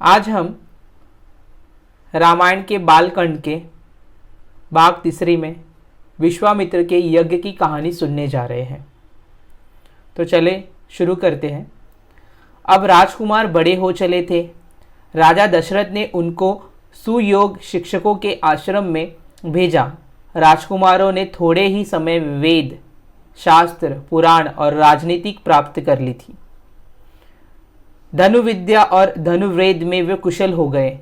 आज हम रामायण के बालकांड के भाग तीसरी में विश्वामित्र के यज्ञ की कहानी सुनने जा रहे हैं। तो चले शुरू करते हैं। अब राजकुमार बड़े हो चले थे। राजा दशरथ ने उनको सुयोग शिक्षकों के आश्रम में भेजा। राजकुमारों ने थोड़े ही समय वेद, शास्त्र, पुराण और राजनीतिक प्राप्त कर ली थी। धनुविद्या और धनुर्वेद में वे कुशल हो गए।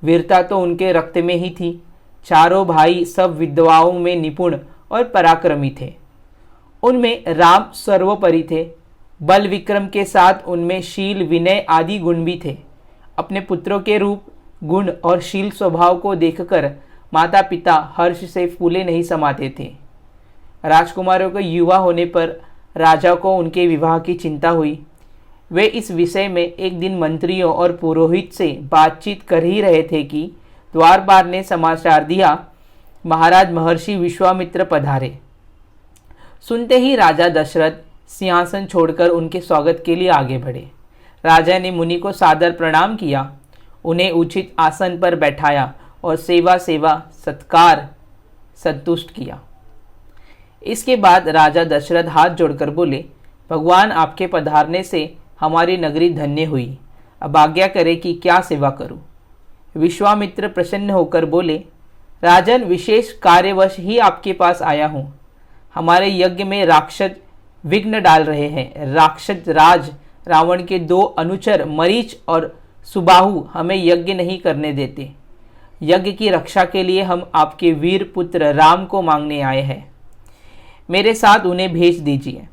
वीरता तो उनके रक्त में ही थी। चारों भाई सब विद्याओं में निपुण और पराक्रमी थे। उनमें राम सर्वोपरि थे। बल विक्रम के साथ उनमें शील, विनय आदि गुण भी थे। अपने पुत्रों के रूप, गुण और शील स्वभाव को देखकर माता पिता हर्ष से फूले नहीं समाते थे। राजकुमारों के युवा होने पर राजा को उनके विवाह की चिंता हुई। वे इस विषय में एक दिन मंत्रियों और पुरोहित से बातचीत कर ही रहे थे कि द्वारपाल ने समाचार दिया, महाराज महर्षि विश्वामित्र पधारे। सुनते ही राजा दशरथ सिंहासन छोड़कर उनके स्वागत के लिए आगे बढ़े। राजा ने मुनि को सादर प्रणाम किया, उन्हें उचित आसन पर बैठाया और सेवा सत्कार संतुष्ट किया। इसके बाद राजा दशरथ हाथ जोड़कर बोले, भगवान आपके पधारने से हमारी नगरी धन्य हुई। अब आज्ञा करे कि क्या सेवा करूं। विश्वामित्र प्रसन्न होकर बोले, राजन, विशेष कार्यवश ही आपके पास आया हूं। हमारे यज्ञ में राक्षस विघ्न डाल रहे हैं। राक्षस राज रावण के 2 अनुचर मरीच और सुबाहु हमें यज्ञ नहीं करने देते। यज्ञ की रक्षा के लिए हम आपके वीर पुत्र राम को मांगने आए हैं। मेरे साथ उन्हें भेज दीजिए।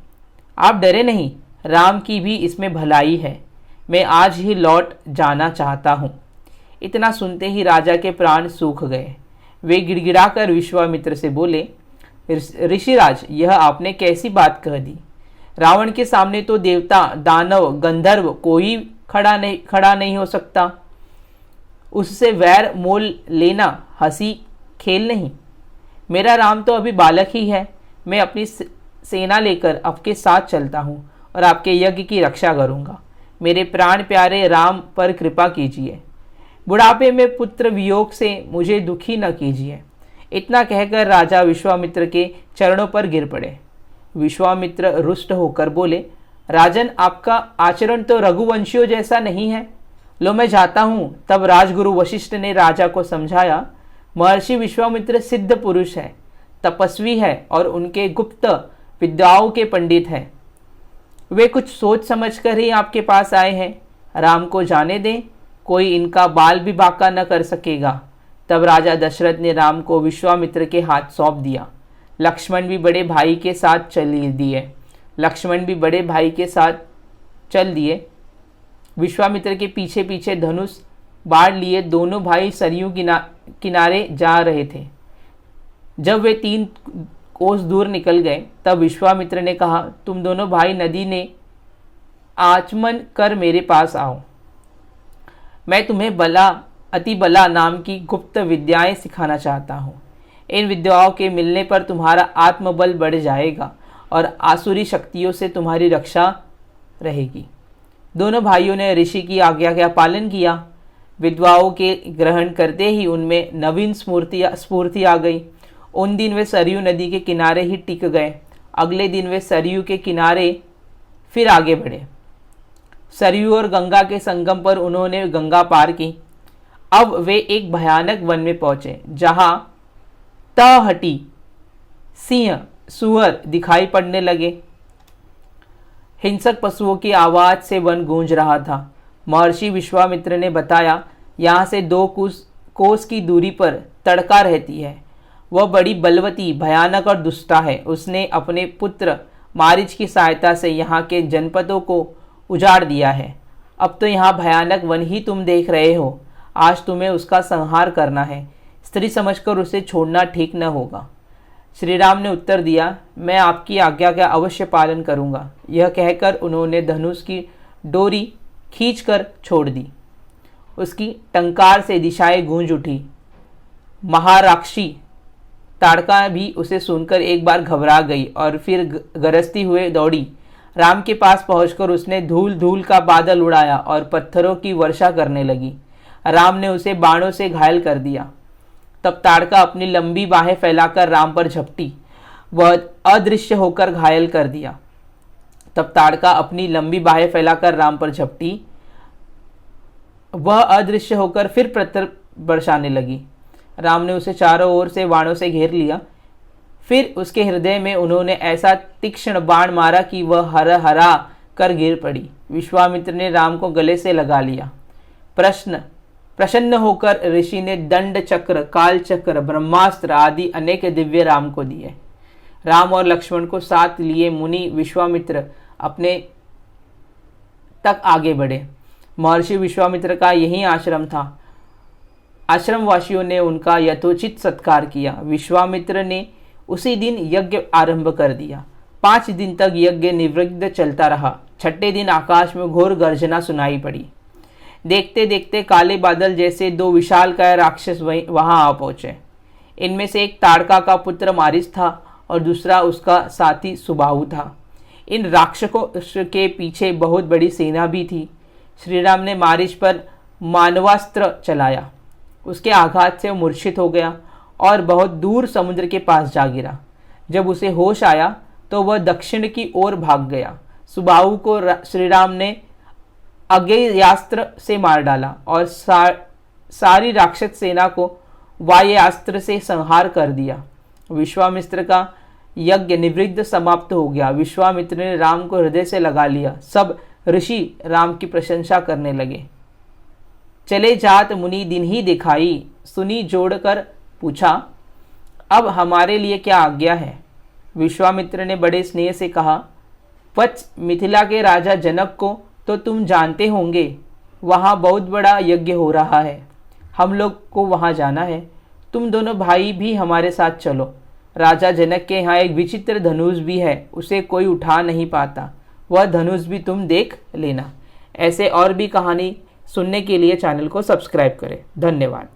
आप डरे नहीं, राम की भी इसमें भलाई है। मैं आज ही लौट जाना चाहता हूँ। इतना सुनते ही राजा के प्राण सूख गए। वे गिड़गिड़ाकर विश्वामित्र से बोले, ऋषिराज, यह आपने कैसी बात कह दी। रावण के सामने तो देवता, दानव, गंधर्व कोई खड़ा नहीं हो सकता। उससे वैर मोल लेना हंसी खेल नहीं। मेरा राम तो अभी बालक ही है। मैं अपनी सेना लेकर आपके साथ चलता हूँ और आपके यज्ञ की रक्षा करूँगा। मेरे प्राण प्यारे राम पर कृपा कीजिए। बुढ़ापे में पुत्र वियोग से मुझे दुखी न कीजिए। इतना कहकर राजा विश्वामित्र के चरणों पर गिर पड़े। विश्वामित्र रुष्ट होकर बोले, राजन, आपका आचरण तो रघुवंशियों जैसा नहीं है। लो, मैं जाता हूँ। तब राजगुरु वशिष्ठ ने राजा को समझाया, महर्षि विश्वामित्र सिद्ध पुरुष है, तपस्वी है और उनके गुप्त विद्याओं के पंडित हैं। वे कुछ सोच समझ कर ही आपके पास आए हैं। राम को जाने दें, कोई इनका बाल भी बांका न कर सकेगा। तब राजा दशरथ ने राम को विश्वामित्र के हाथ सौंप दिया। लक्ष्मण भी बड़े भाई के साथ चल दिए। विश्वामित्र के पीछे पीछे धनुष बाढ़ लिए दोनों भाई सरयू किनारे जा रहे थे। जब वे 3 कोस दूर निकल गए, तब विश्वामित्र ने कहा, तुम दोनों भाई नदी ने आचमन कर मेरे पास आओ। मैं तुम्हें अति बला नाम की गुप्त विद्याएं सिखाना चाहता हूँ। इन विद्याओं के मिलने पर तुम्हारा आत्मबल बढ़ जाएगा और आसुरी शक्तियों से तुम्हारी रक्षा रहेगी। दोनों भाइयों ने ऋषि की आज्ञा का पालन किया। विद्याओं के ग्रहण करते ही उनमें नवीन स्फूर्ति आ गई। उन दिन वे सरयू नदी के किनारे ही टिक गए। अगले दिन वे सरयू के किनारे फिर आगे बढ़े। सरयू और गंगा के संगम पर उन्होंने गंगा पार की। अब वे एक भयानक वन में पहुंचे, जहां तहटी सिंह, सुअर दिखाई पड़ने लगे। हिंसक पशुओं की आवाज से वन गूंज रहा था। महर्षि विश्वामित्र ने बताया, यहाँ से 2 कोस की दूरी पर तड़का रहती है। वह बड़ी बलवती, भयानक और दुष्टा है। उसने अपने पुत्र मारीच की सहायता से यहाँ के जनपदों को उजाड़ दिया है। अब तो यहाँ भयानक वन ही तुम देख रहे हो। आज तुम्हें उसका संहार करना है। स्त्री समझकर उसे छोड़ना ठीक न होगा। श्री राम ने उत्तर दिया, मैं आपकी आज्ञा का अवश्य पालन करूँगा। यह कहकर उन्होंने धनुष की डोरी खींचकर छोड़ दी। उसकी टंकार से दिशाएं गूंज उठी। महाराक्षी ताड़का भी उसे सुनकर एक बार घबरा गई और फिर गरजती हुए दौड़ी। राम के पास पहुंचकर उसने धूल धूल का बादल उड़ाया और पत्थरों की वर्षा करने लगी। राम ने उसे बाणों से घायल कर दिया। तब ताड़का अपनी लंबी बाहें फैलाकर राम पर झपटी, वह अदृश्य होकर घायल कर दिया। तब ताड़का अपनी लंबी बाहें फैलाकर राम पर झपटी, वह अदृश्य होकर फिर पत्थर बरसाने लगी। राम ने उसे चारों ओर से बाणों से घेर लिया। फिर उसके हृदय में उन्होंने ऐसा तीक्ष्ण बाण मारा कि वह हरा कर गिर पड़ी। विश्वामित्र ने राम को गले से लगा लिया। प्रसन्न होकर ऋषि ने दंड चक्र, काल चक्र, ब्रह्मास्त्र आदि अनेक दिव्य राम को दिए। राम और लक्ष्मण को साथ लिए मुनि विश्वामित्र अपने तक आगे बढ़े। महर्षि विश्वामित्र का यही आश्रम था। आश्रमवासियों ने उनका यथोचित सत्कार किया। विश्वामित्र ने उसी दिन यज्ञ आरंभ कर दिया। 5 दिन तक यज्ञ निर्विघ्न चलता रहा। 6ठे दिन आकाश में घोर गर्जना सुनाई पड़ी। देखते देखते काले बादल जैसे 2 विशालकाय राक्षस वहां आ पहुंचे। इनमें से एक ताड़का का पुत्र मारिच था और दूसरा उसका साथी सुबाहु था। इन राक्षसों के पीछे बहुत बड़ी सेना भी थी। श्री राम ने मारिच पर मानवास्त्र चलाया। उसके आघात से वो मूर्छित हो गया और बहुत दूर समुद्र के पास जा गिरा। जब उसे होश आया तो वह दक्षिण की ओर भाग गया। सुबाहु को श्री राम ने अग्नेयास्त्र से मार डाला और सारी राक्षस सेना को वायुयास्त्र से संहार कर दिया। विश्वामित्र का यज्ञ निर्विघ्न समाप्त हो गया। विश्वामित्र ने राम को हृदय से लगा लिया। सब ऋषि राम की प्रशंसा करने लगे। चले जात मुनि दिन ही दिखाई, सुनी जोड़कर पूछा, अब हमारे लिए क्या आज्ञा है। विश्वामित्र ने बड़े स्नेह से कहा, वत्स, मिथिला के राजा जनक को तो तुम जानते होंगे। वहाँ बहुत बड़ा यज्ञ हो रहा है। हम लोग को वहाँ जाना है। तुम दोनों भाई भी हमारे साथ चलो। राजा जनक के यहाँ एक विचित्र धनुष भी है, उसे कोई उठा नहीं पाता। वह धनुष भी तुम देख लेना। ऐसे और भी कहानी सुनने के लिए चैनल को सब्सक्राइब करें। धन्यवाद।